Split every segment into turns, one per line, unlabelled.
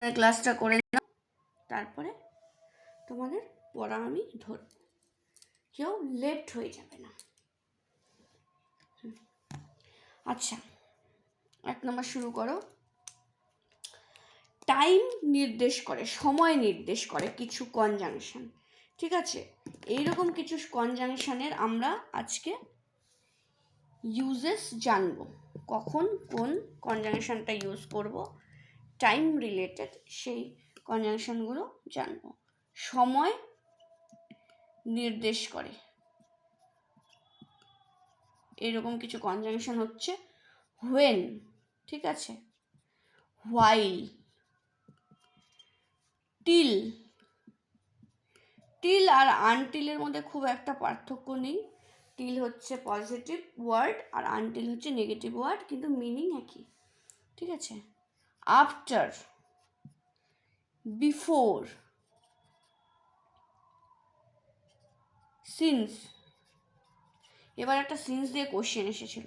ক্লাসটা করে নাও, তারপরে তোমাদের পড়া আমি ধরব, কেউ লেট হয়ে যাবে না। আচ্ছা, 1 নম্বর শুরু করো। টাইম নির্দেশ করে, সময় নির্দেশ করে কিছু কনজাংশন। ঠিক আছে, এইরকম কিছু কনজাংশনের আমরা আজকে ইউজেস জানবো, কখন কোন কনজাংশনটা ইউজ করব, টাইম রিলেটেড সেই কনজাংশনগুলো জানবো। সময় নির্দেশ করে এরকম কিছু কনজাংশন হচ্ছে হোয়েন, ঠিক আছে, হোয়াইল, টিল। টিল আর আনটিলের মধ্যে খুব একটা পার্থক্য নেই। টিল হচ্ছে পজিটিভ ওয়ার্ড আর আনটিল হচ্ছে নেগেটিভ ওয়ার্ড, কিন্তু মিনিং একই। ঠিক আছে, আফটার, বিফোর, সিন্স। এবার একটা সিন্স দিয়ে কোশ্চেন এসেছিল,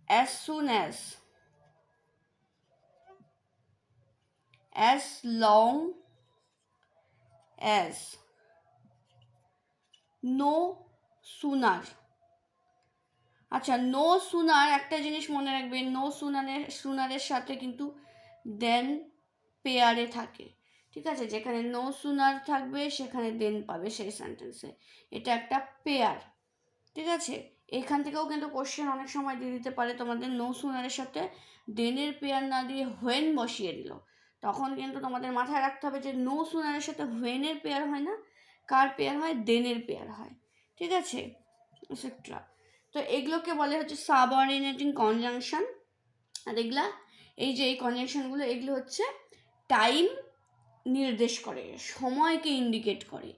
as soon as long as, no sooner. আচ্ছা, নো সুনার একটা জিনিস মনে রাখবে, নো সুনারের সাথে কিন্তু দেন পেয়ারে থাকে। ঠিক আছে, যেখানে নো সুনার থাকবে সেখানে দেন পাবে সেই সেন্টেন্সে, এটা একটা পেয়ার। ঠিক আছে, এখান থেকেও কিন্তু কোশ্চেন অনেক সময় দিয়ে দিতে পারে তোমাদের, নো সুনারের সাথে দেনের পেয়ার না দিয়ে হোয়েন বসিয়ে দিল, তখন কিন্তু তোমাদের মাথায় রাখতে হবে যে নো সুনারের সাথে হোয়েনের পেয়ার হয় না, কার পেয়ার হয়, দেনের পেয়ার হয়। ঠিক আছে, এটসেট্রা। তো এগুলোকে বলে হচ্ছে সাবঅর্ডিনেটিং কনজাংশন। আর এগুলা, এই যে এই কনজাংশনগুলো, এগুলো হচ্ছে টাইম নির্দেশ করে, সময়কে ইন্ডিকেট করে।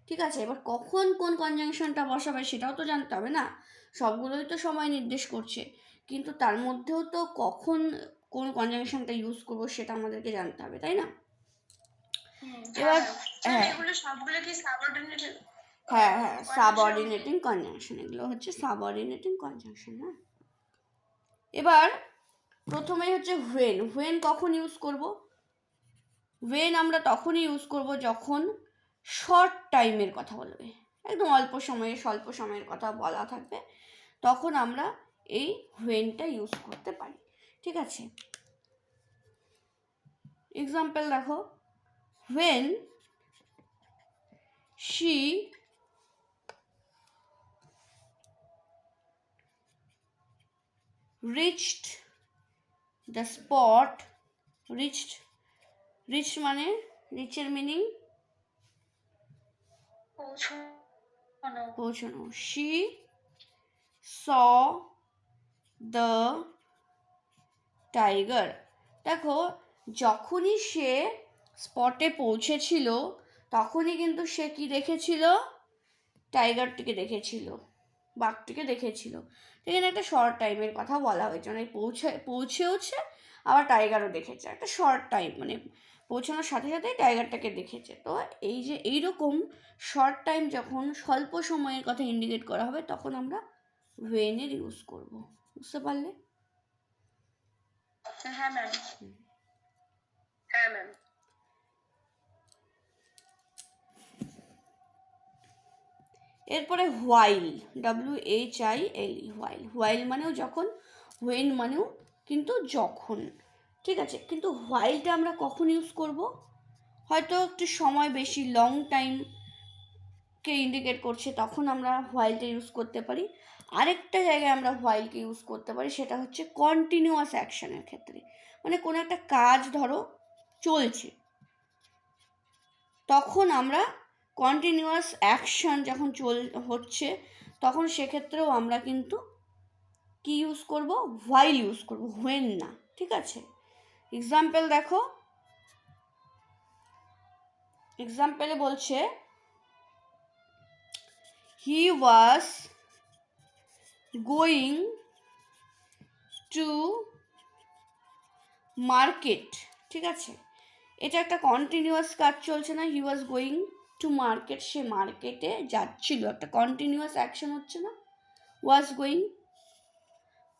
ঠিক আছে, এবার কখন কোন কনজাংশনটা বসাবে সেটাও তো জানতে হবে না, সবগুলোই তো সময় নির্দেশ করছে, কিন্তু তার মধ্যেও তো কখন কোন কনজাংশনটা ইউজ করবো সেটা আমাদেরকে জানতে হবে, তাই না? এবার হ্যাঁ, সাবঅর্ডিনেটিং কনজাংশন, এগুলো হচ্ছে সাবঅর্ডিনেটিং কনজাংশন। হ্যাঁ, এবার প্রথমেই হচ্ছে হোয়েন। হোয়েন কখন ইউজ করব? হোয়েন আমরা তখনই ইউজ করব যখন শর্ট টাইমের কথা বলবে, একদম অল্প সময়ে স্বল্প সময়ের কথা বলা থাকবে, তখন আমরা এই হোয়েনটা ইউজ করতে পারি। ঠিক আছে, এক্সাম্পল দেখো, when she reached the spot, reach মানে, রিচের মিনিং পৌঁছানো। She saw the tiger. দেখো, যখনই সে স্পটে পৌঁছেছিল তখনই কিন্তু সে কি দেখেছিল, টাইগারটিকে দেখেছিল, বাঘটিকে দেখেছিল। এখানে একটা শর্ট টাইমের কথা বলা হয়েছে, মানে পৌঁছেওছে আবার টাইগারও দেখেছে, একটা শর্ট টাইম, মানে পৌঁছানোর সাথে সাথেই টাইগারটাকে দেখেছে। তো এই যে এইরকম শর্ট টাইম যখন স্বল্প সময়ের কথা ইন্ডিকেট করা হবে তখন আমরা হোয়েনের ইউজ করব, বুঝতে পারলে? হ্যাঁ ম্যাম। এরপরে হোয়াইল, WHILE, হোয়াইল। হোয়াইল মানেও যখন, হোয়েন মানেও কিন্তু যখন। ঠিক আছে, কিন্তু হোয়াইলটা আমরা কখন ইউজ করব? হয়তো একটু সময় বেশি, লং টাইমকে ইন্ডিকেট করছে, তখন আমরা হোয়াইলটা ইউজ করতে পারি। আরেকটা জায়গায় আমরা হোয়াইলকে ইউজ করতে পারি, সেটা হচ্ছে কন্টিনিউয়াস অ্যাকশনের ক্ষেত্রে। মানে কোনো একটা কাজ ধরো চলছে, তখন আমরা কন্টিনিউয়াস অ্যাকশন যখন হচ্ছে তখন সেক্ষেত্রেও আমরা কিন্তু কি ইউজ করব, হোয়াইল ইউজ করব, হোয়েন না। ঠিক আছে, এক্সাম্পল দেখো, এক্সাম্পলে বলছে হি ওয়াজ গোয়িং টু মার্কেট। ঠিক আছে, এটা একটা কন্টিনিউয়াস কাজ চলছে না, হি ওয়াজ গোয়িং টু মার্কেট, সে মার্কেটে যাচ্ছিল, একটা কন্টিনিউয়াস অ্যাকশন হচ্ছে না, ওয়াজ গোয়িং,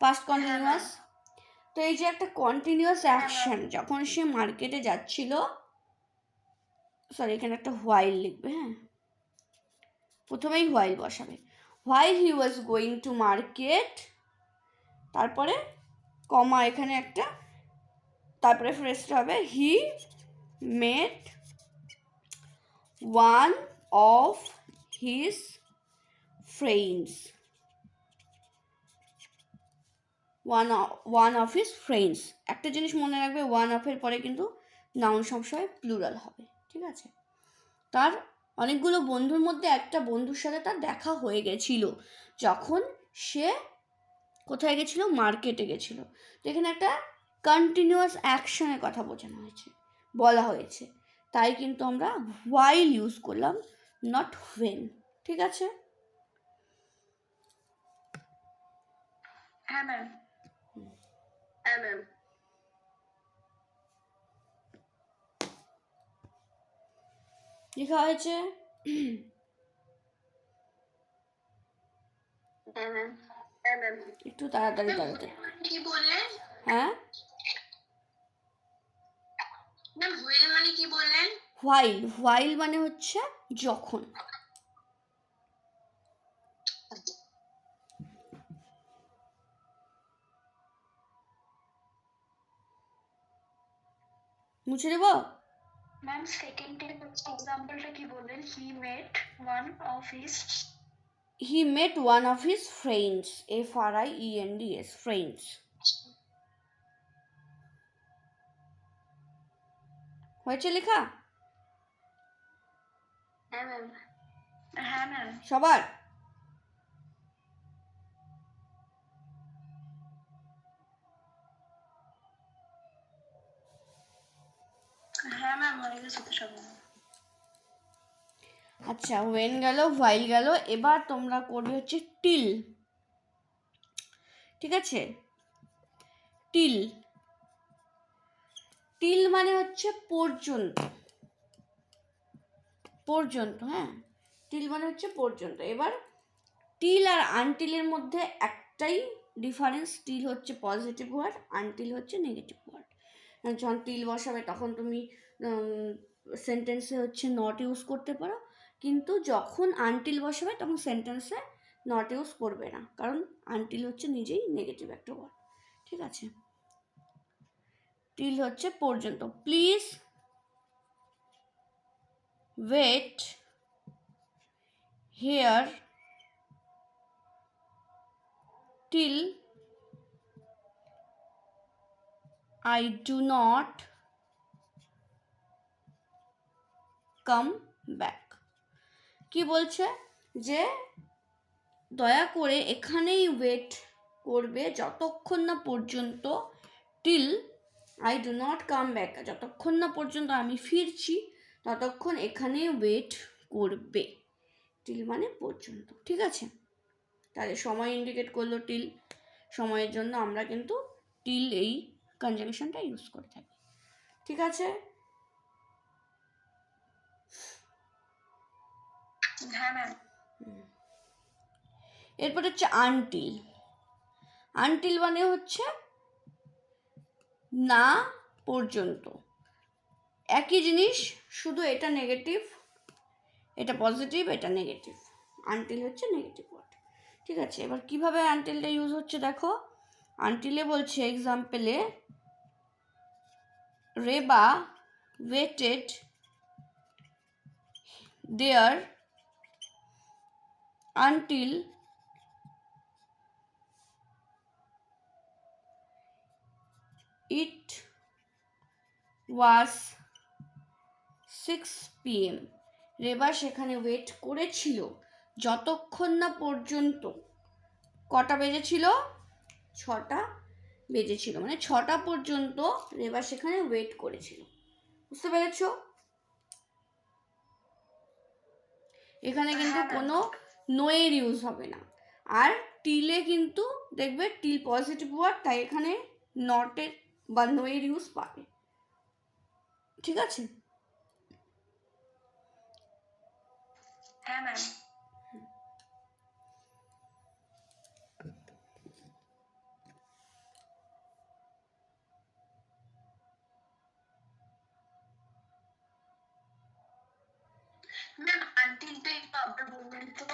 পাস্ট কন্টিনিউয়াস। তো এই যে একটা কন্টিনিউয়াস অ্যাকশন, যখন সে মার্কেটে যাচ্ছিল, সরি এখানে একটা হোয়াইল লিখবে, হ্যাঁ, প্রথমেই হোয়াইল বসাবে, while he was going to market, তারপরে কমা এখানে একটা, তারপরে ফ্রেজটা হবে he met one of his friends, one of his friends. একটা জিনিস মনে রাখবে, ওয়ান অফের পরে কিন্তু নাউন সবসময় প্লুরাল হবে, ঠিক আছে। তার অনেকগুলো বন্ধুর মধ্যে একটা বন্ধুর সাথে তার দেখা হয়ে গেছিল যখন সে কোথায় গেছিল, মার্কেটে গেছিল। তো এখানে একটা কন্টিনিউয়াস অ্যাকশনের কথা বোঝানো হয়েছে, বলা হয়েছে, তাই কিন্তু আমরা হোয়াইল ইউজ করলাম, নট হোয়েন, ঠিক আছে।
হ্যাঁ ম্যাম। হ্যাঁ ম্যাম।
লেখা হয়েছে
হ্যাঁ ম্যাম। হ্যাঁ ম্যাম।
একটু তাড়াতাড়ি তাড়াতাড়ি,
কি বললেন?
হ্যাঁ
ম্যাম হোয়েল মানে কি বললেন?
হোয়াইল, হোয়াইল মানে হচ্ছে যখন। মুছে দেবো?
ম্যাম সেকেন্ড এক্সাম্পলটা কি বললেন? He met one of
his friends, friends, friends, হয়েছে লেখা
হ্যাঁ ম্যাম। হ্যাঁ ম্যাম।
সবার?
হ্যাঁ ম্যাম হয়ে গেছে তো সব।
আচ্ছা, ওয়েন গেল, হোয়াইল গেল, এবার তোমরা করবে হচ্ছে টিল, ঠিক আছে। টিল, টিল মানে হচ্ছে পর্যন্ত, পর্যন্ত, হ্যাঁ, টিল মানে হচ্ছে পর্যন্ত। এবার টিল আর আনটিলের মধ্যে একটাই ডিফারেন্স, টিল হচ্ছে পজিটিভ ওয়ার্ড, আনটিল হচ্ছে নেগেটিভ ওয়ার্ড। যখন টিল বসাবে তখন তুমি সেন্টেন্সে হচ্ছে নট ইউজ করতে পারো, কিন্তু যখন আনটিল বসাবে তখন সেন্টেন্সে নট ইউজ করবে না, কারণ আনটিল হচ্ছে নিজেই নেগেটিভ একটা ওয়ার্ড, ঠিক আছে। টিল হচ্ছে পর্যন্ত। Please wait here till I do not come back। কি বলছে, যে দয়া করে এখানেই ওয়েট করবে যতক্ষণ না পর্যন্ত, till I do not come back, যতক্ষণ না পর্যন্ত আমি ফিরছি ততক্ষণ এখানে ওয়েট করবে। till মানে পর্যন্ত, ঠিক আছে। তাহলে সময় ইন্ডিকেট করলো টিল, সময়ের জন্য আমরা কিন্তু টিল এই কনজাংশনটা ইউজ করে থাকি, ঠিক আছে।
হ্যাঁ ম্যাম।
এরপর হচ্ছে আনটিল, আনটিল মানে হচ্ছে না পর্যন্ত, একই জিনিস, শুধু এটা নেগেটিভ, এটা পজিটিভ, এটা নেগেটিভ, আনটিল হচ্ছে নেগেটিভ ওয়ার্ড, ঠিক আছে। এবার কিভাবে আনটিলটা ইউজ হচ্ছে দেখো, আনটিলে বলছে এক্সাম্পলে, Reba waited there until it was 6 PM, Reba সেখানে ওয়েট করেছিল যতক্ষণ না পর্যন্ত, কটা বেজেছিল, 6টা বেজেছিল, মানে 6টা পর্যন্ত রেবা সেখানে ওয়েট করেছিল, বুঝতে পেরেছ? এখানে কিন্তু কোনো নোয়ের ইউজ হবে না। আর টিলে কিন্তু দেখবে টিল পজিটিভ ওয়ার্ড, তাই এখানে নটের বা নোয়ের ইউজ পাবে, ঠিক আছে।
হ্যাঁ ম্যাম। আনটিলটা একটু আবার বলবেন তো।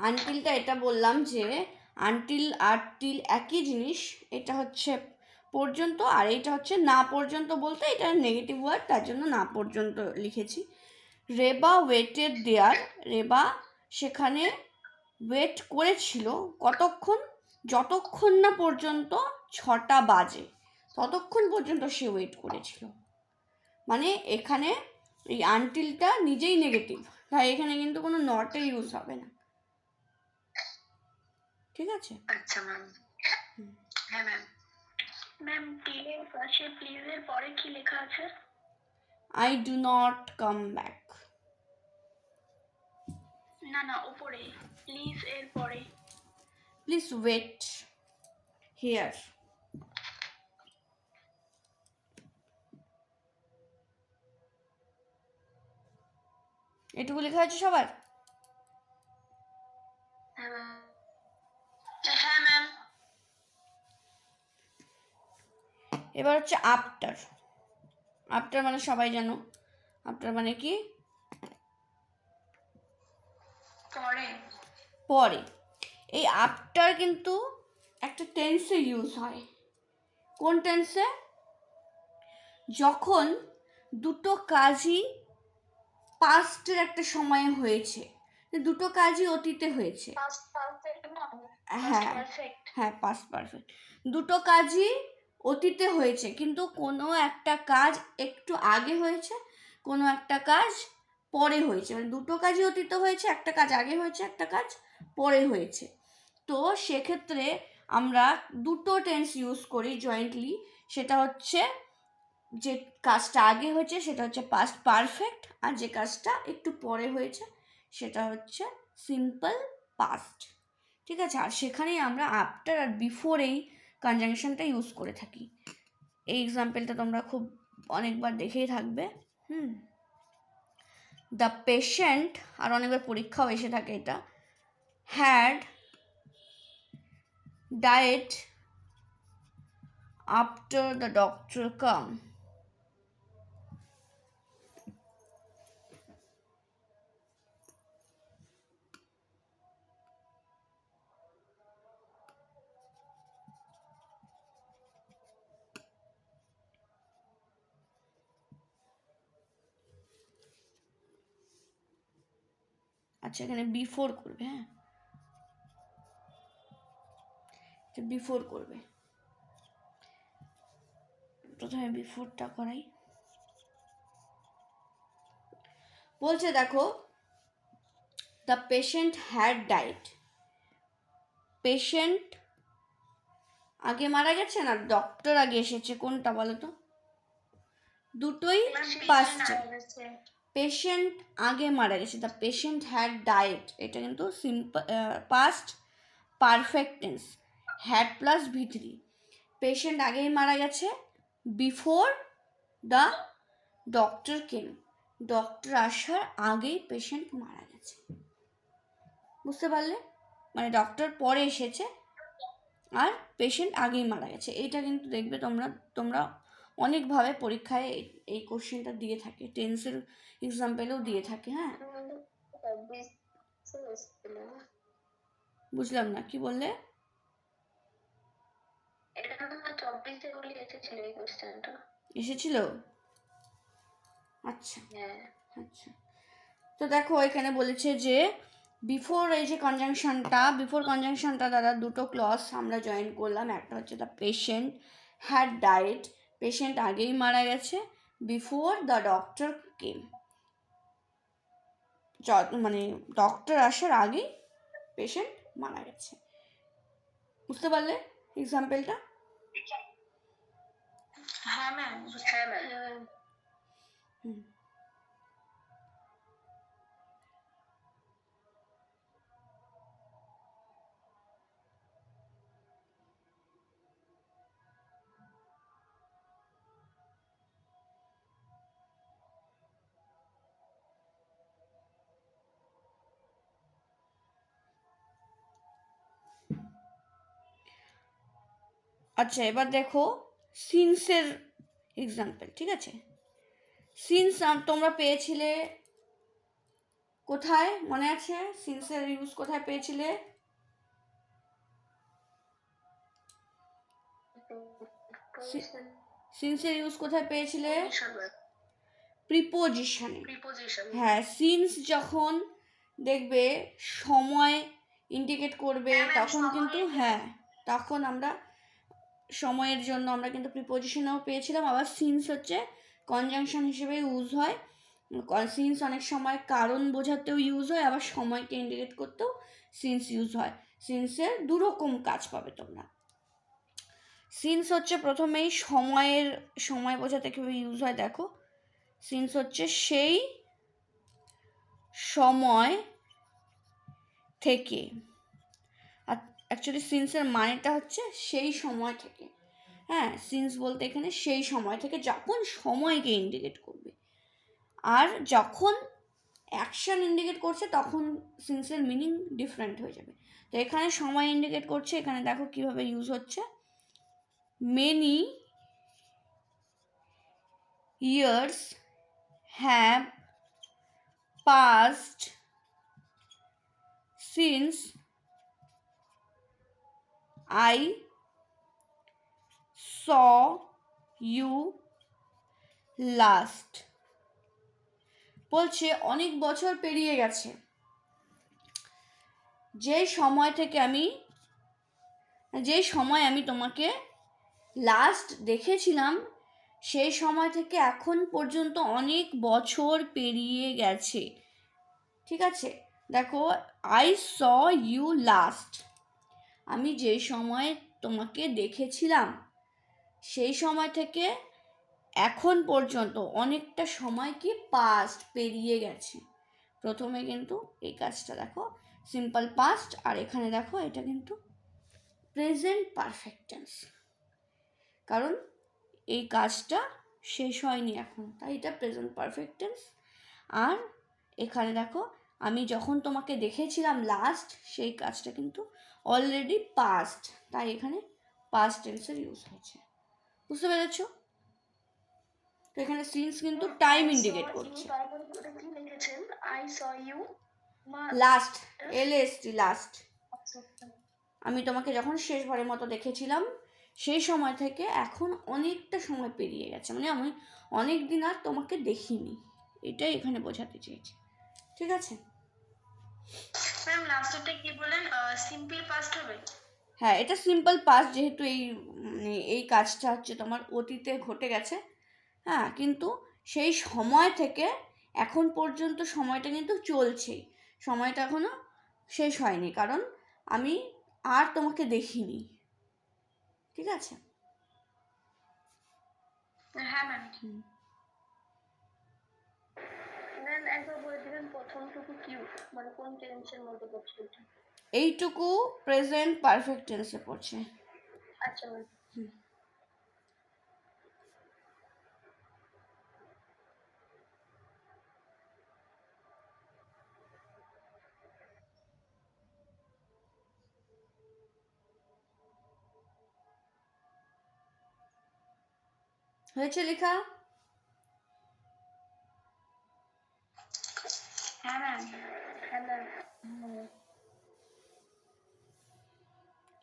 আনটিলটা এটা বললাম যে আনটিল আর টিল একই জিনিস, এটা হচ্ছে পর্যন্ত আর এটা হচ্ছে না পর্যন্ত, বলতে এটা নেগেটিভ ওয়ার্ড, তার জন্য না পর্যন্ত লিখেছি। রেবা ওয়েটেড দেয়ার, রেবা সেখানে ওয়েট করেছিল কতক্ষণ, যতক্ষণ না পর্যন্ত 6টা বাজে ততক্ষণ পর্যন্ত সে ওয়েট করেছিল। মানে এখানে এই আনটিলটা নিজেই নেগেটিভ, তাই এখানে কিন্তু কোনো নটের ইউজ হবে না, ঠিক আছে?
আচ্ছা ম্যাম। হ্যাঁ ম্যাম। ম্যাম টিলের পাশে প্লিজের পরে কি লেখা আছে?
I do not come back.
না না, উপরে প্লিজ এর পরে।
Please wait here. এটুকু লেখা আছে সবার?
হ্যাঁ ম্যাম। হ্যাঁ ম্যাম।
এবার হচ্ছে আফটার। আফটার মানে সবাই জানো, আফটার মানে কি?
পরে।
পরে। এই আফটার কিন্তু একটা টেন্সে ইউজ হয়। কোন টেন্সে? যখন দুটো কাজই পাস্টের একটা সময়ে হয়েছে, দুটো কাজই অতীতে হয়েছে।
পাস্ট পারফেক্ট না?
হ্যাঁ
পারফেক্ট।
হ্যাঁ, পাস্ট পারফেক্ট। দুটো কাজই অতীতে হয়েছে, কিন্তু কোনো একটা কাজ একটু আগে হয়েছে, কোনো একটা কাজ পরে হয়েছে, মানে দুটো কাজই অতীতে হয়েছে, একটা কাজ আগে হয়েছে, একটা কাজ পরে হয়েছে। তো সেক্ষেত্রে আমরা দুটো টেন্স ইউজ করি জয়েন্টলি, সেটা হচ্ছে যে কাজটা আগে হয়েছে সেটা হচ্ছে পাস্ট পারফেক্ট, আর যে কাজটা একটু পরে হয়েছে সেটা হচ্ছে সিম্পল পাস্ট, ঠিক আছে? আর সেখানেই আমরা আফটার আর বিফোর এই কনজাংশনটা ইউজ করে থাকি। এই এক্সাম্পলটা তোমরা খুব অনেকবার দেখেই থাকবে। দ্য পেশেন্ট, আর অনেকবার পরীক্ষাও এসে থাকে এটা, had died after the doctor come. আচ্ছা, এখানে বিফোর করবে, হ্যাঁ বিফোর করবে, প্রথমে বিফোরটা করাই। বলছে দেখো, the patient had died, patient আগে মারা গেছে না ডক্টর আগে এসেছে, কোনটা বলো তো? দুটোই পাস্টে। পেশেন্ট আগে মারা গেছে, দ্য পেশেন্ট হ্যাড ডাইড, এটা কিন্তু simple past perfect tense, had plus V3. Patient আগেই মারা গেছে, before the doctor came, doctor আসার আগেই পেশেন্ট মারা গেছে। বুঝতে পারলে? মানে ডক্টর পরে এসেছে আর পেশেন্ট আগেই মারা গেছে। এইটা কিন্তু দেখবে তোমরা অনেকভাবে পরীক্ষায় এই কোশ্চেনটা দিয়ে থাকে, টেন্সের এক্সাম্পলেও দিয়ে থাকে। হ্যাঁ, বুঝলাম না, কি বললে? এসেছিল? আচ্ছা আচ্ছা। তো দেখো এখানে বলেছে যে বিফোর, এই যে বিফোর কনজাংশনটা দ্বারা দুটো ক্লজ আমরা জয়েন করলাম। একটা হচ্ছে the patient had died, patient আগেই মারা গেছে, বিফোর দ্য ডক্টর কেম, মানে ডক্টর আসার আগেই পেশেন্ট মারা গেছে। বুঝতে পারলে এক্সাম্পলটা?
হ্যাঁ ম্যাম। হ্যাঁ ম্যাম।
আচ্ছা, এবার দেখো সিন্সের এক্সাম্পল, ঠিক আছে? সিন্স তোমরা পেয়েছিলে কোথায় মনে আছে? সিন্সের ইউজ কোথায় পেয়েছিলে? সিন্সের ইউজ কোথায় পেয়েছিলে? প্রিপোজিশনে। হ্যাঁ, সিন্স যখন দেখবে সময় ইন্ডিকেট করবে তখন কিন্তু তখন আমরা সময়ের জন্য আমরা কিন্তু প্রিপোজিশনেও পেয়েছিলাম। আবার সিন্স হচ্ছে কনজাংশন হিসেবে ইউজ হয়। সিন্স অনেক সময় কারণ বোঝাতেও ইউজ হয়, আবার সময়কে ইন্ডিকেট করতেও সিন্স ইউজ হয়। সিন্সের দুরকম কাজ পাবে তোমরা। সিন্স হচ্ছে প্রথমেই সময় বোঝাতে কীভাবে ইউজ হয় দেখো। সিন্স হচ্ছে সেই সময় থেকে, আর অ্যাকচুয়ালি সিন্সের মানেটা হচ্ছে সেই সময় থেকে। হ্যাঁ, সিন্স বলতে এখানে সেই সময় থেকে, যখন সময়কে ইন্ডিকেট করবে। আর যখন অ্যাকশন ইন্ডিকেট করছে তখন সিন্সের মিনিং ডিফারেন্ট হয়ে যাবে। তো এখানে সময় ইন্ডিকেট করছে, এখানে দেখো কিভাবে ইউজ হচ্ছে। Many years have passed since I saw you last. বলছে অনেক বছর পেরিয়ে গেছে যে সময় আমি তোমাকে লাস্ট দেখেছিলাম, সেই সময় থেকে এখন পর্যন্ত অনেক বছর পেরিয়ে গেছে। ঠিক আছে, দেখো আই স ইউ লাস্ট, আমি যে সময় তোমাকে দেখেছিলাম সেই সময় থেকে এখন পর্যন্ত অনেকটা সময় কি পাস্ট পেরিয়ে গেছে। প্রথমে কিন্তু এই কাজটা দেখো সিম্পল পাস্ট, আর এখানে দেখো এটা কিন্তু প্রেজেন্ট পারফেক্ট টেন্স, কারণ এই কাজটা শেষ হয়নি এখন, তাই এটা প্রেজেন্ট পারফেক্ট টেন্স। আর এখানে দেখো আমি যখন তোমাকে দেখেছিলাম লাস্ট, সেই কাজটা কিন্তু অলরেডি পাস্ট, তাই এখানে পাস্ট টেন্সের ইউজ হয়েছে। বুঝতে পেরেছো? তো এখানে সিন্স কিন্তু টাইম ইন্ডিকেট করছে। লাস্ট, এলএসটি লাস্ট, আমি তোমাকে যখন শেষবারের মতো দেখেছিলাম সেই সময় থেকে এখন অনেকটা সময় পেরিয়ে গেছে, মানে আমি অনেক দিন আর তোমাকে দেখিনি, এটাই এখানে বোঝাতে চেয়েছি। ঠিক আছে
ম্যাম, লাস্টটা কি বলেন? সিম্পল পাস্ট হবে?
হ্যাঁ, এটা সিম্পল পাস্ট, যেহেতু এই কাজটা হচ্ছে তোমার অতীতে ঘটে গেছে। হ্যাঁ, কিন্তু সেই সময় থেকে এখন পর্যন্ত সময়টা কিন্তু চলছেই, সময়টা এখনো শেষ হয়নি, কারণ আমি আর তোমাকে দেখিনি। ঠিক আছে?
হ্যাঁ ম্যাম। ম্যাম, একবার বলে দিবেন প্রথমটুকু কি, মানে কোন টেন্সের মধ্যে পড়ছে?
এইটুকু প্রেজেন্ট পারফেক্ট টেন্সে পড়ছে।
আচ্ছা ম্যাম।
হয়েছে লেখা?
হ্যাঁ ম্যাম।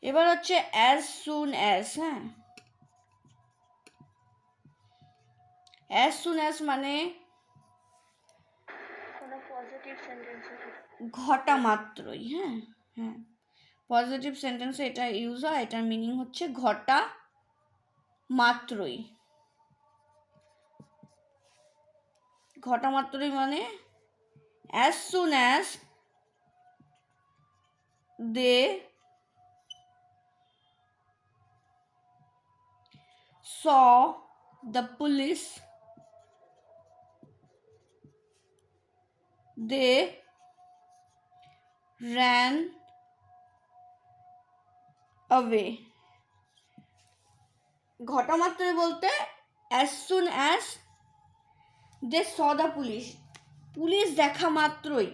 এবার হচ্ছে অ্যাজ সুন অ্যাজ। হ্যাঁ, অ্যাজ সুন অ্যাজ মানে
পজিটিভ সেন্টেন্স
ঘটা মাত্রই। হ্যাঁ হ্যাঁ, পজিটিভ সেন্টেন্সে এটা ইউজ হয়, এটার মিনিং হচ্ছে ঘটা মাত্রই। ঘটা মাত্রই মানে as soon as they saw the police, they ran away. ঘটা মাত্রই বলতে as soon as they saw the police, police দেখা মাত্রই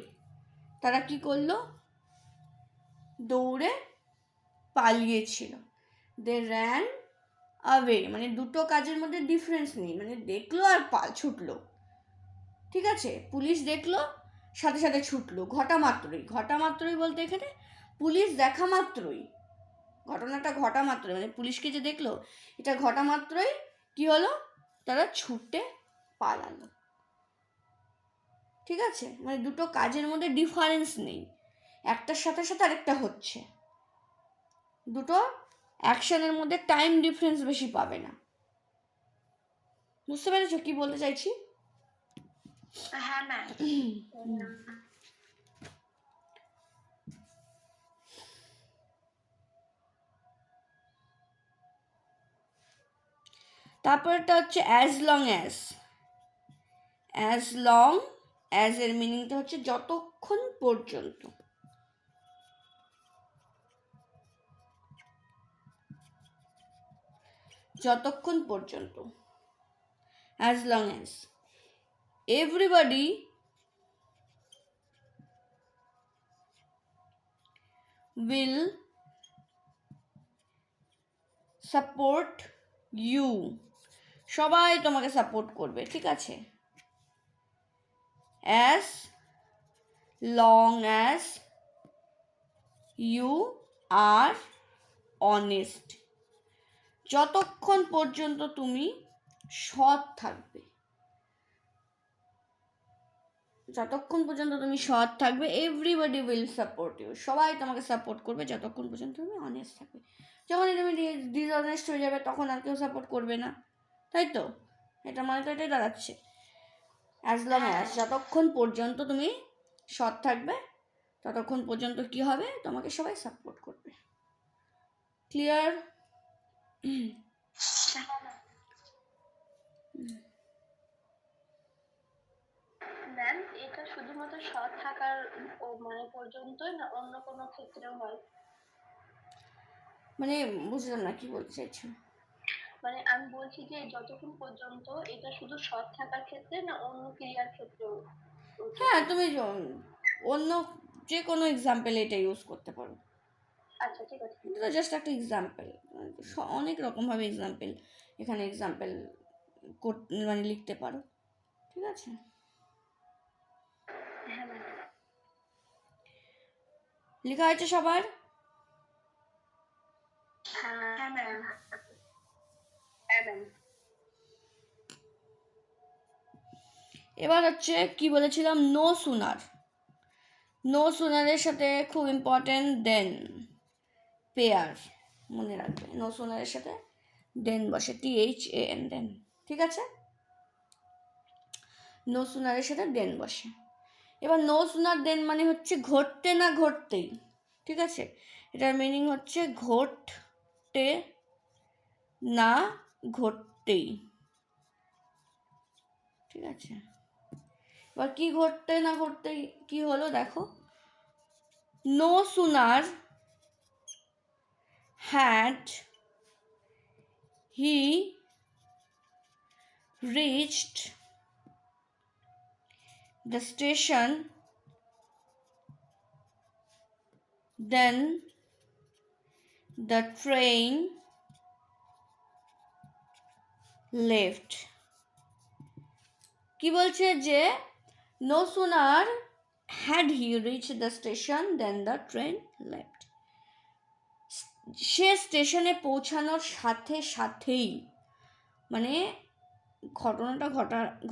তারা কি করলো? দৌড়ে পালিয়েছিল। they ran away, মানে দুটো কাজের মধ্যে ডিফারেন্স নেই, মানে দেখলো আর ছুটলো। ঠিক আছে, পুলিশ দেখলো সাথে সাথে ছুটলো, ঘটা মাত্রই বলতে এখানে পুলিশ দেখা মাত্রই, ঘটনাটা ঘটা মাত্রই, মানে পুলিশকে যে দেখলো এটা ঘটা মাত্রই কি হলো, তারা ছুটে পালালো। ঠিক আছে, মানে দুটো কাজের মধ্যে ডিফারেন্স নেই, একটার সাথে সাথে আরেকটা হচ্ছে, দুটো অ্যাকশনের মধ্যে টাইম ডিফারেন্স বেশি পাবে না। বুঝতে পেরেছো কি বলতে চাইছি?
হ্যাঁ ম্যাম।
তারপরটা হচ্ছে অ্যাজ লং অ্যাজ এর মিনিংটা হচ্ছে যতক্ষণ পর্যন্ত। যতক্ষণ পর্যন্ত, as long as everybody will support you, সবাই তোমাকে সাপোর্ট করবে, ঠিক আছে। as long as you are honest, যতক্ষণ পর্যন্ত তুমি সৎ থাকবে, যতক্ষণ পর্যন্ত তুমি সৎ থাকবে, এভরিবডি উইল সাপোর্ট ইউ, সবাই তোমাকে সাপোর্ট করবে যতক্ষণ পর্যন্ত তুমি অনেস্ট থাকবে। যখনই তুমি ডিসঅনেস্ট হয়ে যাবে তখন আর কেউ সাপোর্ট করবে না, তাই তো? এটা মানে তো এটাই দাঁড়াচ্ছে, অ্যাজ লং অ্যাজ, যতক্ষণ পর্যন্ত তুমি সৎ থাকবে ততক্ষণ পর্যন্ত কি হবে, তোমাকে সবাই সাপোর্ট করবে। ক্লিয়ার?
ম্যাম এটা শুধুমাত্র সৎ থাকার মানে পর্যন্তই না অন্য কোনো ক্ষেত্রেও হয়?
মানে বুঝলাম না কি বলতে চাইছো।
মানে আমি বলছি যে যতক্ষণ পর্যন্ত এটা শুধু সৎ থাকার ক্ষেত্রে না অন্য ক্রিয়ার ক্ষেত্রেও?
হ্যাঁ, তুমি অন্য যে কোনো এক্সাম্পল এটা ইউজ করতে পারো।
আচ্ছা ঠিক আছে,
এটা জাস্ট একটা এক্সাম্পল, অনেক রকমভাবে এক্সাম্পল এখানে এক্সাম্পল মানে লিখতে পারো, ঠিক আছে।
হ্যাঁ ম্যাম।
লেখা হয়েছে সবার?
হ্যাঁ ম্যাম। হ্যাঁ ম্যাম।
এবার হচ্ছে কি বলেছিলাম, নো সুনারের সাথে খুব ইম্পর্টেন্ট দেন পেয়ার, মনে রাখবে নো সুনারের সাথে দেন বসে, THAN দেন, ঠিক আছে। নো সুনারের সাথে দেন বসে। এবার নো সুনার দেন মানে হচ্ছে ঘটতে না ঘটতেই, ঠিক আছে। এটার মিনিং হচ্ছে ঘটতে না ঘটতেই, ঠিক আছে। এবার কি ঘটতে না ঘটতেই কি হলো দেখো, no sooner had he reached the station then the train left, কি বলছে যে no sooner had he reached the station then the train left, সে স্টেশনে পৌঁছানোর সাথে সাথেই, মানে ঘটনাটা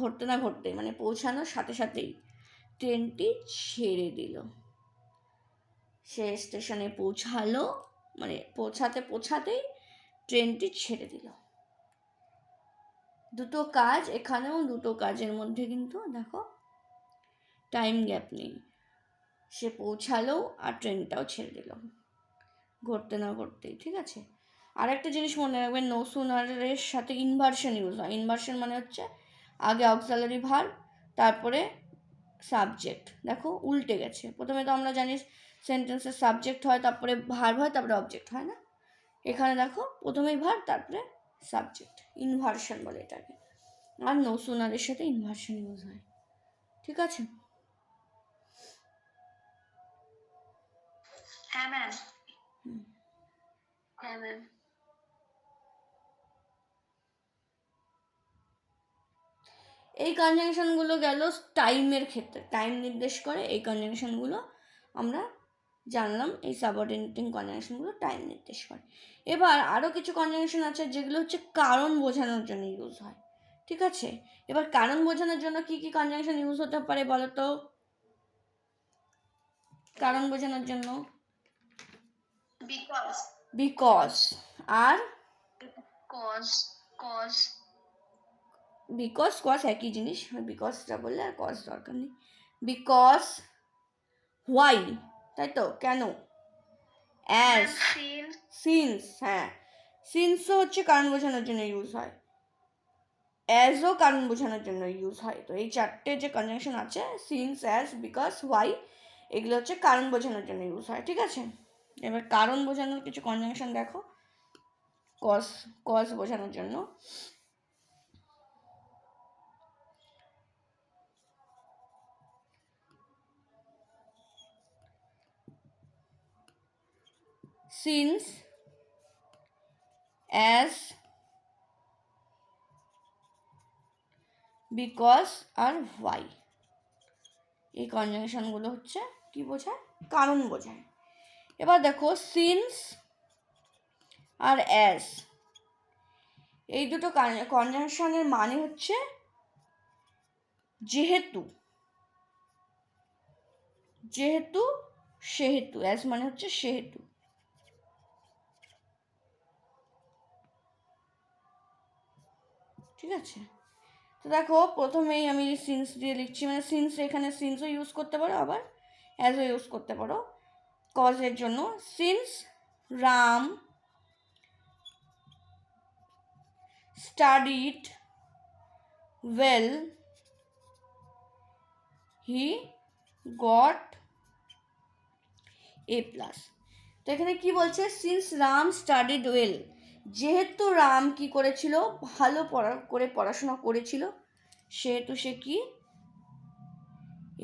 ঘটতে না ঘটতে মানে পৌঁছানোর সাথে সাথেই ট্রেনটি ছেড়ে দিল। সে স্টেশনে পৌঁছালো মানে পৌঁছাতেই ট্রেনটি ছেড়ে দিল। দুটো কাজ, এখানেও দুটো কাজের মধ্যে কিন্তু দেখো টাইম গ্যাপ নেই, সে পৌঁছালো আর ট্রেনটাও ছেড়ে দিল, ঘটতে না ঘটতেই, ঠিক আছে। আর একটা জিনিস মনে রাখবেন, নো সুনারের সাথে ইনভার্সন ইউজ হয়। ইনভার্সন মানে হচ্ছে আগে অক্সিলারি ভার্ব তারপরে সাবজেক্ট, দেখো উল্টে গেছে। প্রথমে তো আমরা জানি সেন্টেন্সের সাবজেক্ট হয় তারপরে ভার্ব হয় তারপরে অবজেক্ট হয় না, এখানে দেখো প্রথমেই ভার্ব তারপরে সাবজেক্ট, ইনভার্সন বলে এটাকে। আর নো সুনারের সাথে ইনভার্সন ইউজ হয়, ঠিক আছে।
হ্যাঁ ম্যাম। হ্যাঁ ম্যাম।
এই কনজাংশনগুলো গেল টাইমের ক্ষেত্রে, টাইম নির্দেশ করে এই কনজাংশনগুলো আমরা জানলাম। এই সাবঅর্ডিনেটিং কনজাংশনগুলো টাইম নির্দেশ করে। এবার আরও কিছু কনজাংশন আছে যেগুলো হচ্ছে কারণ বোঝানোর জন্য ইউজ হয়, ঠিক আছে? এবার কারণ বোঝানোর জন্য কি কি কনজাংশন ইউজ হতে পারে বলো তো? কারণ বোঝানোর জন্য বিকজ আর বিকজ কজ একই জিনিস, বিকজটা বললে আর কজ দরকার নেই। বিকজ, হোয়াই, তাই তো, কেন, অ্যাজ, সিন্স, হ্যাঁ সিন্সও হচ্ছে কারণ বোঝানোর জন্য ইউজ হয়, অ্যাজও কারণ বোঝানোর জন্য ইউজ হয়। তো এই চারটে যে কনজাংশন আছে, সিন্স, অ্যাজ, বিকজ, হোয়াই, এগুলো হচ্ছে কারণ বোঝানোর জন্য ইউজ হয়, ঠিক আছে? এবার কারণ বোঝানোর কিছু কনজাংশন দেখো। কজ, কজ বোঝানোর জন্য সিন্স, অ্যাজ, বিকজ আর হোয়াই, এই কনজাংশনগুলো হচ্ছে কি বোঝায়? কারণ বোঝায়। এবার দেখো সিন্স আর অ্যাজ, এই দুটো কনজাংশনের মানে হচ্ছে যেহেতু, যেহেতু, সেহেতু। অ্যাজ মানে হচ্ছে সেহেতু, ঠিক আছে? তো দেখো প্রথমেই আমি সিন্স দিয়ে লিখছি, মানে সিন্স, এখানে সিন্সও ইউজ করতে পারো আবার অ্যাজও ইউজ করতে পারো কজের জন্য। Since Ram studied well, he got A+। তো এখানে কি বলছে? সিন্স রাম স্টাডিড ওয়েল, যেহেতু রাম কি করেছিল? ভালো পড়াশোনা করেছিল, সেহেতু সে কি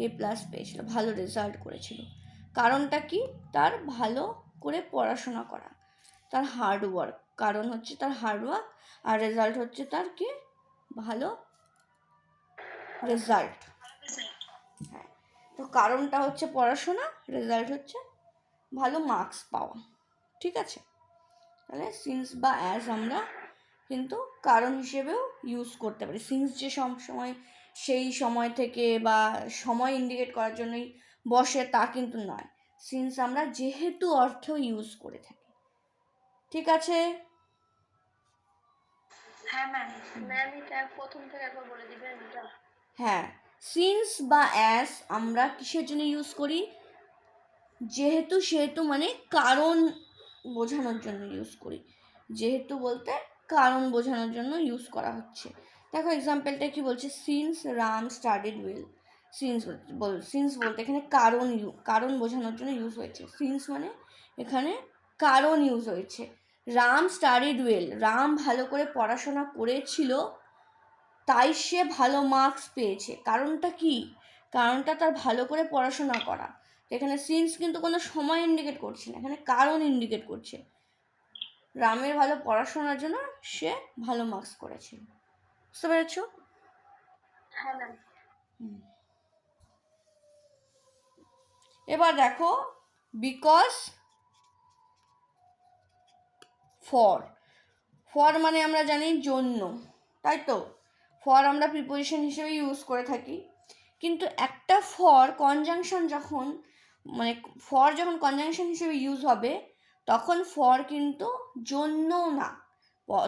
A+ পেয়েছিল, ভালো রেজাল্ট করেছিল। কারণটা কি? তার ভালো করে পড়াশোনা করা, তার হার্ডওয়ার্ক। কারণ হচ্ছে তার হার্ডওয়ার্ক, আর রেজাল্ট হচ্ছে তার কি? ভালো রেজাল্ট। হ্যাঁ, তো কারণটা হচ্ছে পড়াশোনা, রেজাল্ট হচ্ছে ভালো মার্কস পাওয়া, ঠিক আছে? তাহলে সিন্স বা অ্যাজ আমরা কিন্তু কারণ হিসেবেও ইউজ করতে পারি। সিন্স যে সময় সেই সময় থেকে বা সময় ইন্ডিকেট করার জন্যই বসে তা কিন্তু নয়, সিন্স আমরা যেহেতু অর্থ ইউজ করে থাকি, ঠিক আছে?
হ্যাঁ ম্যাম। ম্যাম এটা প্রথম থেকে একবার বলে দিবেন এটা?
হ্যাঁ, সিন্স বা অ্যাজ আমরা কিসের জন্য ইউজ করি? যেহেতু, সেহেতু মানে কারণ বোঝানোর জন্য ইউজ করি। যেহেতু বলতে কারণ বোঝানোর জন্য ইউজ করা হচ্ছে। দেখো এক্সাম্পলটা কি বলছে? Since Ram studied well. Since বলতে এখানে কারণ বোঝানোর জন্য ইউজ হয়েছে। সিন্স মানে এখানে কারণ ইউজ হয়েছে। রাম স্টাডিড ওয়েল, রাম ভালো করে পড়াশোনা করেছিল, তাই সে ভালো মার্কস পেয়েছে। কারণটা কি? কারণটা তার ভালো করে পড়াশোনা করা। এখানে সিন্স কিন্তু কোনো সময় ইন্ডিকেট করছে না, এখানে কারণ ইন্ডিকেট করছে। রামের ভালো পড়াশোনার জন্য সে ভালো মার্কস করেছিল। বুঝতে পেরেছ?
হ্যাঁ ম্যাম।
এবার দেখো বিকজ, ফর। ফর মানে আমরা জানি জন্য, তাই তো? ফর আমরা প্রিপোজিশন হিসেবে ইউজ করে থাকি, কিন্তু একটা ফর কনজাংশন যখন, মানে ফর যখন কনজাংশন হিসেবে ইউজ হবে, তখন ফর কিন্তু জন্য না,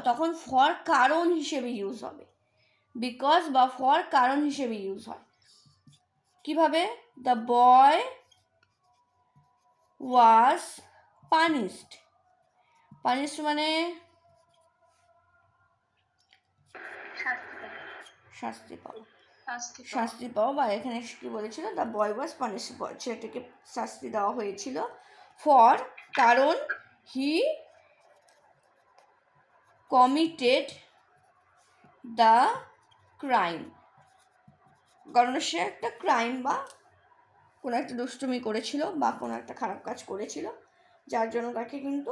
তখন ফর কারণ হিসেবে ইউজ হবে। বিকজ বা ফর কারণ হিসেবে ইউজ হয়। কিভাবে? The boy was punished. Punished মানে শাস্তি পাওয়া, শাস্তি পাওয়া। বা এখানে কি বলেছিল? দ্য বয় ওয়াজ পানিশড, ছেলেটাকে শাস্তি দেওয়া হয়েছিল। ফর কারণ হি কমিটেড দ্য ক্রাইম, কারণ সে একটা ক্রাইম বা কোনো একটা দুষ্টুমি করেছিল বা কোনো একটা খারাপ কাজ করেছিল, যার জন্য তাকে কিন্তু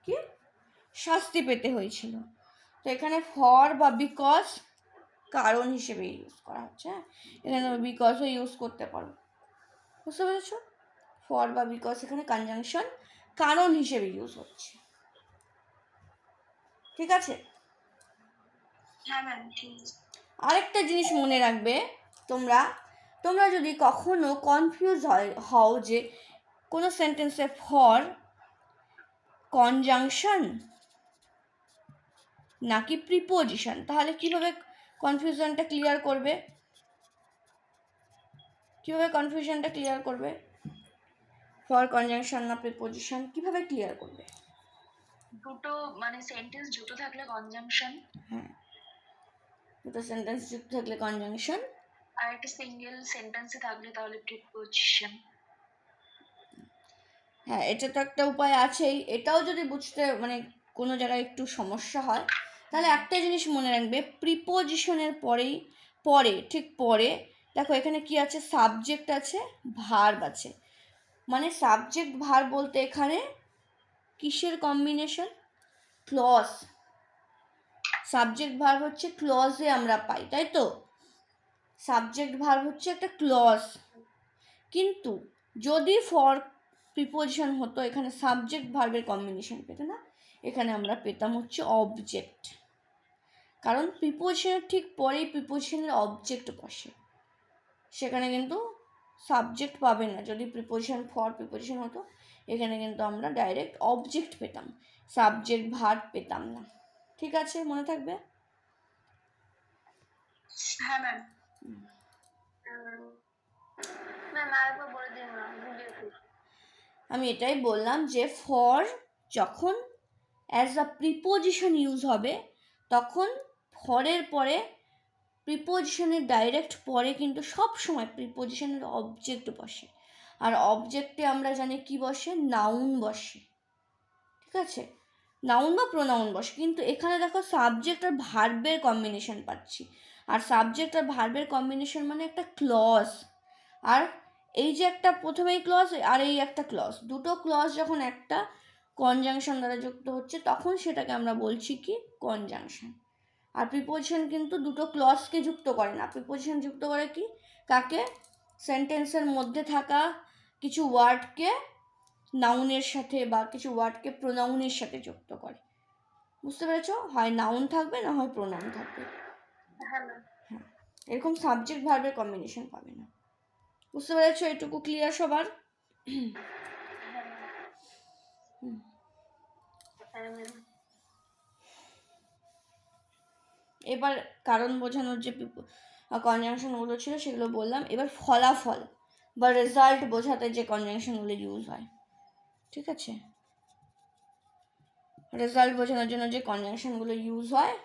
কি শাস্তি পেতে হয়েছিল। তো এখানে ফর বা বিকজ কারণ হিসেবে ইউজ করা হচ্ছে। হ্যাঁ, এখানে বিকজও ইউজ করতে পারো, বুঝতে পেরেছো? ফর বা বিকজ এখানে কনজাংশন কারণ হিসেবে ইউজ হচ্ছে, ঠিক আছে?
হ্যাঁ ম্যাম ঠিক আছে।
আরেকটা জিনিস মনে রাখবে, তোমরা তোমরা যদি কখনো কনফিউজ হও যে কোনো সেন্টেন্সে ফর কনজাংশন নাকি প্রিপোজিশন, তাহলে কিভাবে কনফিউশনটা ক্লিয়ার করবে? ফর কনজাংশন না প্রিপোজিশন কিভাবে ক্লিয়ার করবে?
দুটো মানে সেন্টেন্স যুক্ত থাকলে কনজাংশন,
হ্যাঁ, দুটো সেন্টেন্স যুক্ত থাকলে কনজাংশন,
আর একটা সিঙ্গেল সেন্টেন্সে থাকলে তাহলে প্রিপোজিশন।
হ্যাঁ, এটা তো একটা উপায় আছেই। এটাও যদি বুঝতে মানে কোনো জায়গায় একটু সমস্যা হয়, তাহলে একটা জিনিস মনে রাখবে, প্রিপোজিশনের ঠিক পরে দেখো এখানে কি আছে, সাবজেক্ট আছে, ভার্ব আছে। মানে সাবজেক্ট ভার্ব বলতে এখানে কিসের কম্বিনেশন? ক্লজ। সাবজেক্ট ভার্ব হচ্ছে ক্লজে আমরা পাই, তাই তো? সাবজেক্ট ভার্ব হচ্ছে একটা ক্লজ। কিন্তু যদি ফর প্রিপোজিশন হতো, এখানে সাবজেক্ট ভার্বের কম্বিনেশন পেতো না, এখানে আমরা পেতাম হচ্ছে অবজেক্ট। কারণ প্রিপোজিশনের ঠিক পরেই প্রিপোজিশনের অবজেক্ট বসে, সেখানে কিন্তু সাবজেক্ট পাবে না। যদি ফর প্রিপোজিশন হতো, এখানে কিন্তু আমরা ডাইরেক্ট অবজেক্ট পেতাম, সাবজেক্ট ভার্ব পেতাম না, ঠিক আছে? মনে থাকবে?
হ্যাঁ ম্যাম। ম্যাম আরেকবার বলে দিন না, ভুলে গেছি।
আমি এটাই বললাম যে ফর যখন অ্যাজ আ প্রিপোজিশন ইউজ হবে, তখন ফরের পরে প্রিপোজিশনের ডাইরেক্ট পরে কিন্তু সব সময় প্রিপোজিশনের অবজেক্ট বসে, আর অবজেক্টে আমরা জানি কি বসে, নাউন বসে, ঠিক আছে? নাউন বা প্রোনাউন বসে। কিন্তু এখানে দেখো সাবজেক্ট আর ভার্বের কম্বিনেশন পাচ্ছি, আর সাবজেক্ট আর ভার্বের কম্বিনেশন মানে একটা ক্লজ। আর এই যে একটা প্রথমেই ক্লজ আর এই একটা ক্লজ, দুটো ক্লজ যখন একটা কনজাংশন দ্বারা যুক্ত হচ্ছে, তখন সেটাকে আমরা বলছি কি, কনজাংশন। আর প্রিপোজিশন কিন্তু দুটো ক্লজকে যুক্ত করে না, প্রিপোজিশন যুক্ত করে কি, কাকে? সেন্টেন্সের মধ্যে থাকা কিছু ওয়ার্ডকে নাউনের সাথে বা কিছু ওয়ার্ডকে প্রোনাউনের সাথে যুক্ত করে, বুঝতে পেরেছো? হয় নাউন থাকবে, না হয় প্রোনাউন থাকবে।
হ্যাঁ ম্যাম।
হ্যাঁ, এরকম সাবজেক্ট ভার্বের কম্বিনেশন পাবে না, বুঝতে পেরেছো? এটুকু ক্লিয়ার সবার? এবার কারণ বোঝানোর যে কনজাংশনগুলো ছিল সেগুলো বললাম। এবার ফলাফল বা রেজাল্ট বোঝাতে যে কনজাংশনগুলো ইউজ হয়, ঠিক আছে? রেজাল্ট বোঝানোর জন্য যে কনজাংশনগুলো ইউজ হয়,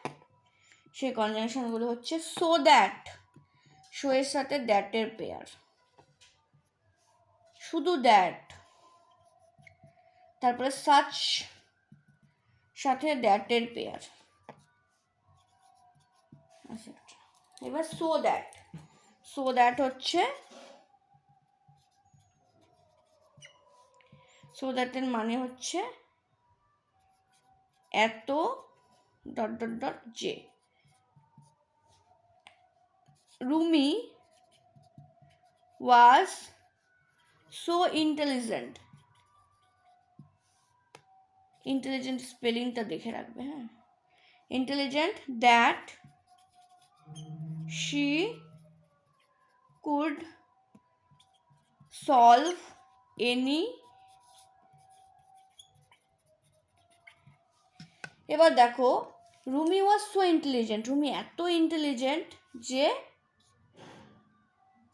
সেই কনজাংশনগুলো হচ্ছে সো দ্যাট, শো এর সাথে দ্যাটের পেয়ার, শুধু দ্যাট, তারপরে সাচ সাথে দ্যাটের পেয়ার। আচ্ছা, এবার সো দ্যাট হচ্ছে, সো দ্যাটের মানে হচ্ছে এত ডট ডট ডট যে Rumi was so intelligent. Intelligent স্পেলিংটা দেখে রাখবে, হ্যাঁ? Intelligent that she could solve any. এবার দেখো, Rumi was so intelligent, Rumi এত ইন্টেলিজেন্ট যে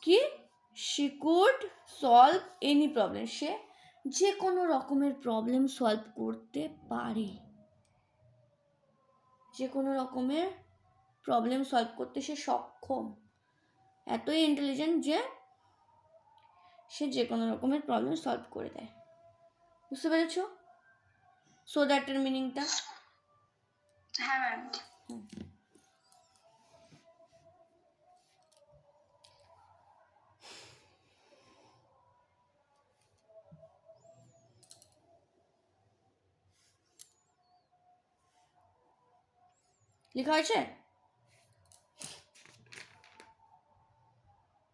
কি, she could solve any problem, সে যে কোনো রকমের প্রবলেম সলভ করতে পারে, যে কোনো রকমের প্রবলেম সলভ করতে সে সক্ষম, এতই ইন্টেলিজেন্ট যে সে যে কোনো রকমের প্রবলেম সলভ করে দেয়, বুঝতে পেরেছ সো দ্যাটের মিনিংটা?
হ্যাঁ ম্যাম।
লেখা হয়েছে?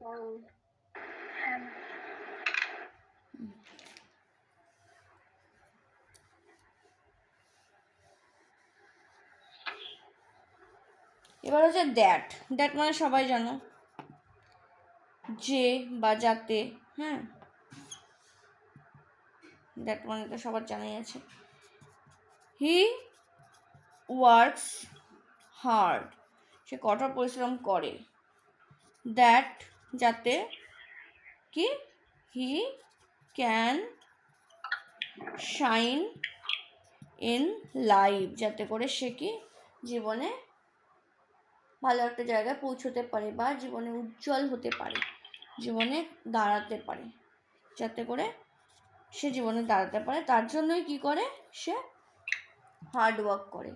হ্যাঁ
এবার হচ্ছে দ্যাট। দ্যাট মানে সবাই জানো, যে বা যাতে। হ্যাঁ, দ্যাট মানে তো সবার জানাই আছে। হি ওয়ার্কস হার্ড, সে কঠোর পরিশ্রম করে। দ্যাট যাতে কি, he can shine in life, যাতে করে সে কি জীবনে ভালো একটা জায়গায় পৌঁছতে পারে বা জীবনে উজ্জ্বল হতে পারে, জীবনে দাঁড়াতে পারে, যাতে করে সে জীবনে দাঁড়াতে পারে। তার জন্যই কি করে, সে হার্ড ওয়ার্ক করে।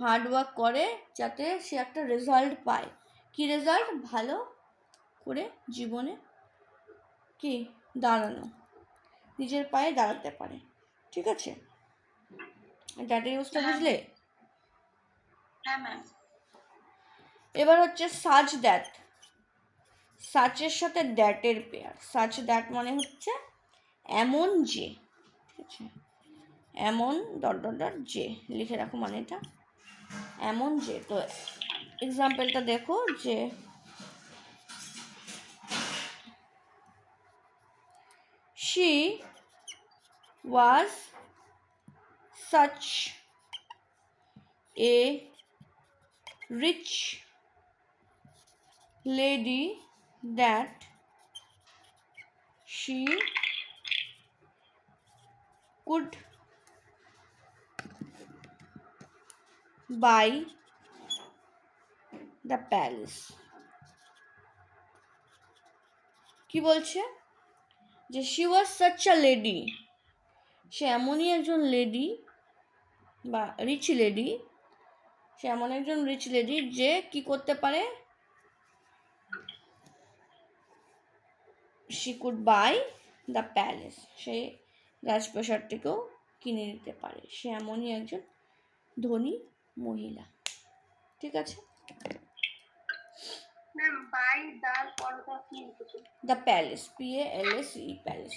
হার্ড ওয়ার্ক করে যাতে সে একটা রেজাল্ট পায়। কি রেজাল্ট? ভালো করে জীবনে কি দাঁড়ানো, নিজের পায়ে দাঁড়াতে পারে। ঠিক আছে, ড্যাটের ইউজটা বুঝলে?
হ্যাঁ ম্যাম।
এবার হচ্ছে সাচ দ্যাট। সাচের সাথে দ্যাটের পেয়ার। সাচ দ্যাট মানে হচ্ছে এমন যে, ঠিক আছে, এমন ডট ডট ডট যে, লিখে রাখো মানে এটা এমন যে। তো এক্সাম্পলটা দেখো, যে she was such a rich lady that she could buy the palace. কি বলছে? যে she was such a lady, সে এমনই একজন লেডি বা রিচ লেডি, সে এমন একজন রিচ লেডি যে কি করতে পারে, she could buy the palace, সে রাজপ্রাসাদটিকেও কিনে নিতে পারে। সে এমনই একজন ধনী মহিলা। ঠিক আছে,
ম্যাম বাই দার পরটা কি লিখেছে?
The palace, PALACE, palace.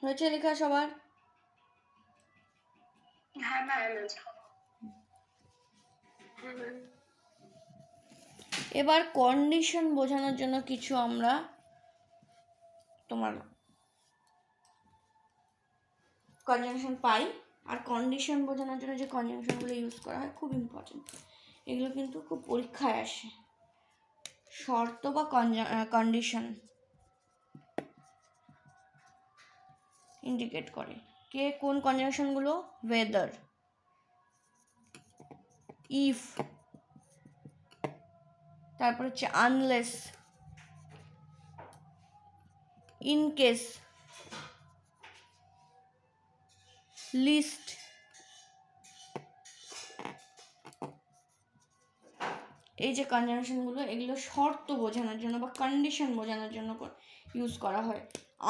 হয়েছে লেখা সবার?
হ্যাঁ ম্যাম।
এবার কন্ডিশন বোঝানোর জন্য কিছু আমরা তোমার কনজাংশন পাই। আর কন্ডিশন বোঝানোর জন্য যে কনজাংশনগুলো ইউজ করা হয় খুব ইম্পর্টেন্ট, এগুলো কিন্তু খুব পরীক্ষায় আসে। শর্ত বা কন্ডিশন ইন্ডিকেট করে কে কোন কনজাংশনগুলো, ওয়েদার, ইফ, তারপর হচ্ছে আনলেস, ইন কেস, লিস্ট, এই যে কনজাংশনগুলো, এগুলো শর্ত বোঝানোর জন্য বা কন্ডিশন বোঝানোর জন্য ইউজ করা হয়।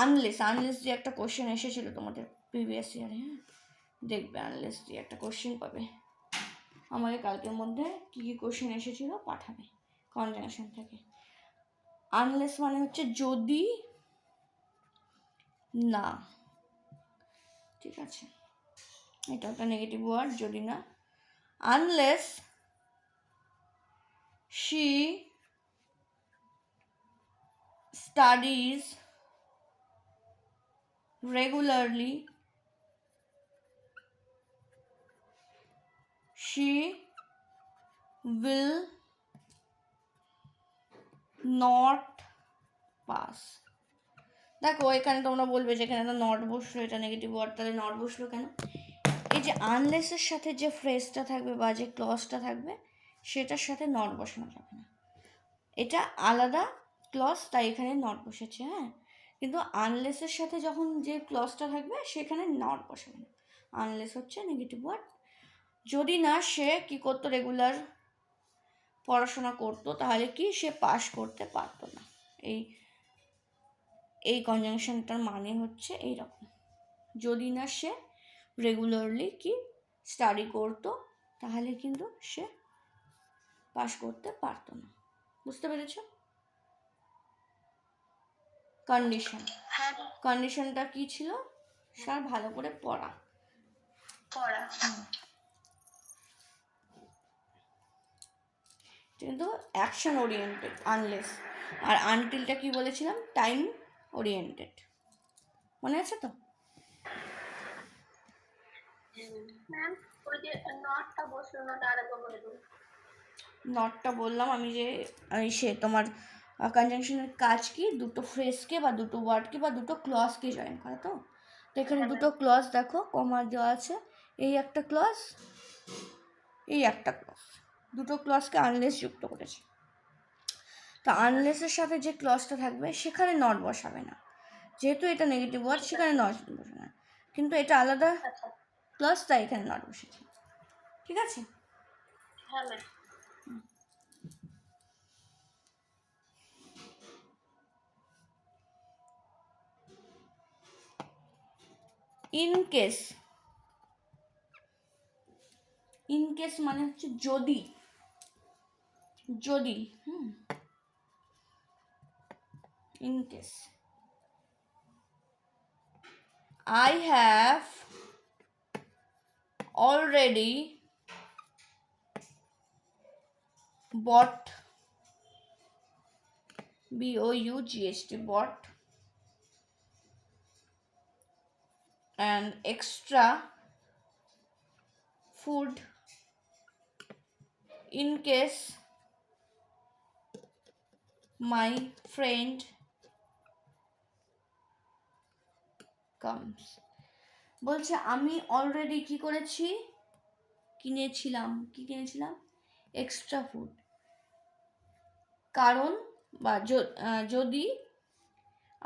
আনলেস, আনলেস যে একটা কোশ্চেন এসেছিল তোমাদের প্রিভিয়াস ইয়ারে, হ্যাঁ দেখবে আনলেস দিয়ে একটা কোশ্চেন পাবে। আমাকে কালকের মধ্যে কী কী কোশ্চেন এসেছিল পাঠাবে কনজাংশন থেকে। আনলেস মানে হচ্ছে যদি না, ঠিক আছে, এটা একটা নেগেটিভ ওয়ার্ড, যদি না। Unless she studies regularly, she will not pass. দেখো এখানে তোমরা বলবে যে এখানে তো নট বসলো, এটা নেগেটিভ ওয়ার্ড, তাহলে নট বসলো কেন? এই যে আনলেসের সাথে যে ফ্রেজটা থাকবে বা যে ক্লজটা থাকবে সেটার সাথে নট বসানো যাবে না। এটা আলাদা ক্লজ, তাই এখানে নট বসেছে। হ্যাঁ, কিন্তু আনলেসের সাথে যখন যে ক্লজটা থাকবে সেখানে নট বসাবে না। আনলেস হচ্ছে নেগেটিভ ওয়ার্ড। যদি না সে কি করতো, রেগুলার পড়াশোনা করতো তাহলে কি সে পাশ করতে পারতো না। এই কনজাংশনটার মানে হচ্ছে এইরকম, যদি না সে রেগুলারলি কি স্টাডি করতো তাহলে কিন্তু সে পাশ করতে পারতো না। বুঝতে পেরেছো? কন্ডিশন,
হ্যাঁ
কন্ডিশনটা কি ছিল? স্যার ভালো করে পড়া। কিন্তু অ্যাকশন ওরিয়েন্টেড, আনলেস। আর আনটিলটা কি বলেছিলাম? Time oriented. মনে আছে তো?
ম্যাম ওই যে নটটা বসলো না, তার আগে বলে দিন।
নটটা বললাম আমি যে সে তোমার কনজাংশনের কাজ কি? দুটো ফ্রেজকে বা দুটো ওয়ার্ডকে বা দুটো ক্লজকে জয়েন করে। তো এখানে দুটো ক্লজ দেখো কমা দেওয়া আছে, এই একটা ক্লজ, এই একটা ক্লজ, দুটো ক্লজকে আনলেস যুক্ত করেছে। তো আনলেসের সাথে যে ক্লজটা থাকবে সেখানে নট বসাবে না, যেহেতু এটা নেগেটিভ ওয়ার্ড সেখানে নট বসে না, কিন্তু এটা আলাদা ক্লজ তাই এখানে নট বসেছে। ঠিক আছে?
হ্যাঁ ma'am.
In case, in case মানে হচ্ছে যদি, যদি in case I have already bought, BOUGHT, bought an extra food in case my friend comes। বলছে আমি অলরেডি কি করেছি? কিনেছিলাম। কি কিনেছিলাম? Extra food. কারণ বা যদি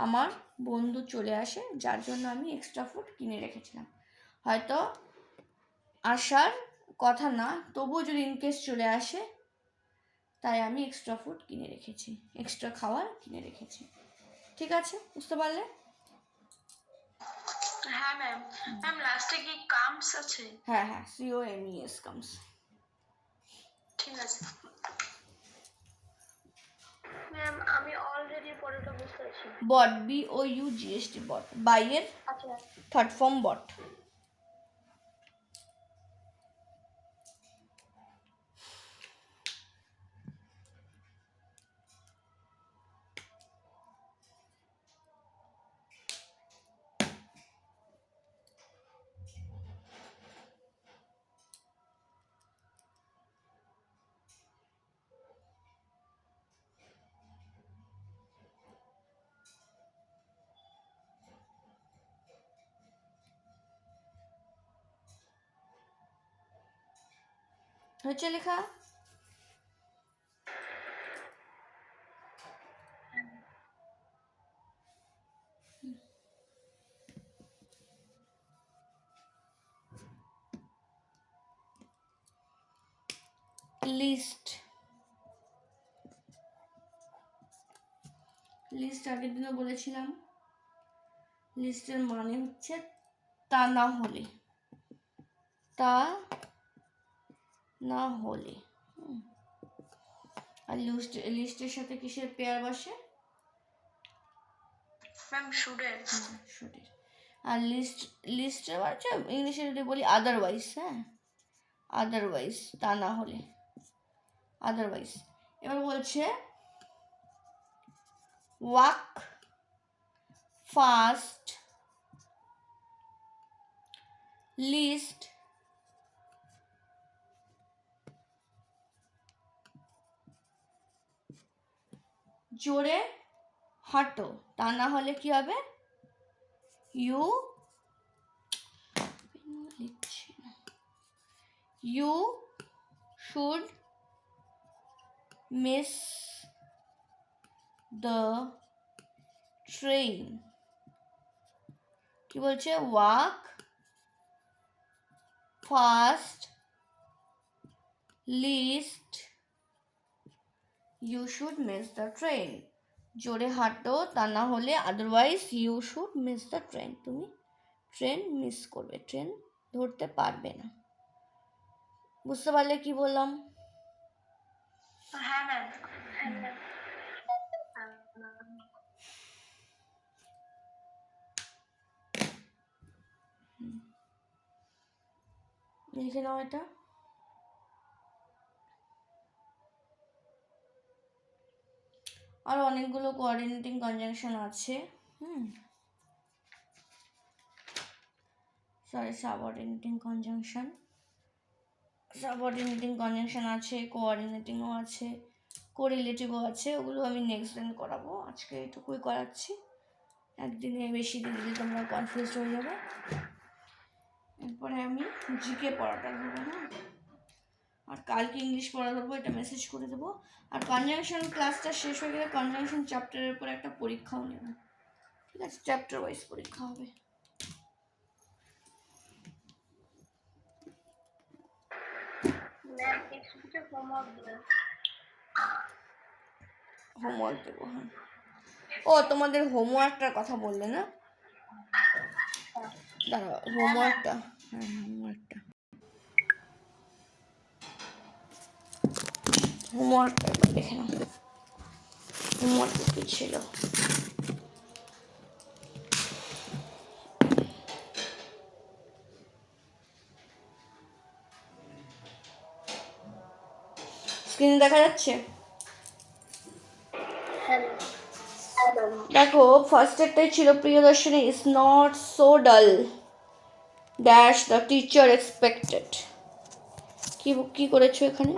আমার বন্ধু চলে আসে, যার জন্য আমি এক্সট্রা ফুড কিনে রেখেছিলাম। হয়তো আসার কথা না, তবুও যদি ইনকেস চলে আসে, তাই আমি এক্সট্রা ফুড কিনে রেখেছি, এক্সট্রা খাবার কিনে রেখেছি। ঠিক আছে? বুঝতে পারলে?
হ্যাঁ ম্যাম। ম্যাম লাস্টে কি কামস আছে?
হ্যাঁ হ্যাঁ, COMES কামস।
ঠিক আছে ম্যাম, আমি অলরেডি পরেটা বুঝতে পারছি।
বট, BOUGHT, বট, বাইয়ের
আচ্ছা
থার্ড ফর্ম বট। হয়েছে লেখা? লিস্ট, লিস্ট আগের দিনও বলেছিলাম, লিস্টের মানে হচ্ছে তা না হলে, তা না হলে। আর লিস্টের সাথে কিসের পেয়ার বসে?
ম্যাম শুডের।
শুডের। আর লিস্টের হচ্ছে ইংলিশে যদি বলি আদারওয়াইজ। হ্যাঁ, আদারওয়াইজ, তা না হলে, আদারওয়াইজ। এবার বলছে ওয়াক ফাস্ট, লিস্ট জোরে হাঁটো, তা না হলে কি হবে? You should miss the train. কি বলছে? Walk fast, lest you should miss the train. জোরে হাঁটো, তা না হলে otherwise you should miss the train. তুমি ট্রেন মিস করবে, ট্রেন ধরতে পারবে না। বুঝতে পারলে কি বললাম?
হ্যাঁ ম্যাম। হ্যাঁ ম্যাম।
লিখে নাও এটা। আর অনেকগুলো কোঅর্ডিনেটিং কনজাংশন আছে। সাবঅর্ডিনেটিং কনজাংশন আছে, কোঅর্ডিনেটিংও আছে, কোরিলেটিভও আছে। ওগুলো আমি নেক্সট দিন করাবো, আজকে এটুকুই করাচ্ছি। একদিনে বেশি দিন দিলে তোমরা কনফিউজ হয়ে যাবে। এরপরে আমি জিকে পড়াটা ধরবো, হ্যাঁ, আর কালকে ইংলিশ পড়া ধরবো, এটা মেসেজ করে দেবো। আর কনজাংশন ক্লাসটা শেষ হয়ে গেলে কনজাংশন চ্যাপ্টারের উপর একটা পরীক্ষাও নেব, ঠিক আছে? চ্যাপ্টার ওয়াইজ পরীক্ষা হবে।
ম্যাম একটু কিছু হোমওয়ার্ক দিবেন।
হোমওয়ার্ক দেবো, হ্যাঁ। ও, তোমাদের হোমওয়ার্কটার কথা বললে না? দাঁড়াও, হোমওয়ার্কটা, হ্যাঁ হোমওয়ার্কটা একবার দেখে নাও। হোমওয়ার্ক কি ছিল? স্ক্রিন দেখা যাচ্ছে? দেখো, ফার্স্টেরটাই ছিল প্রিয়দর্শিনী ইজ নট সো ডাল ড্যাশ দ্য টিচার এক্সপেক্টেড। কি করেছো এখানে?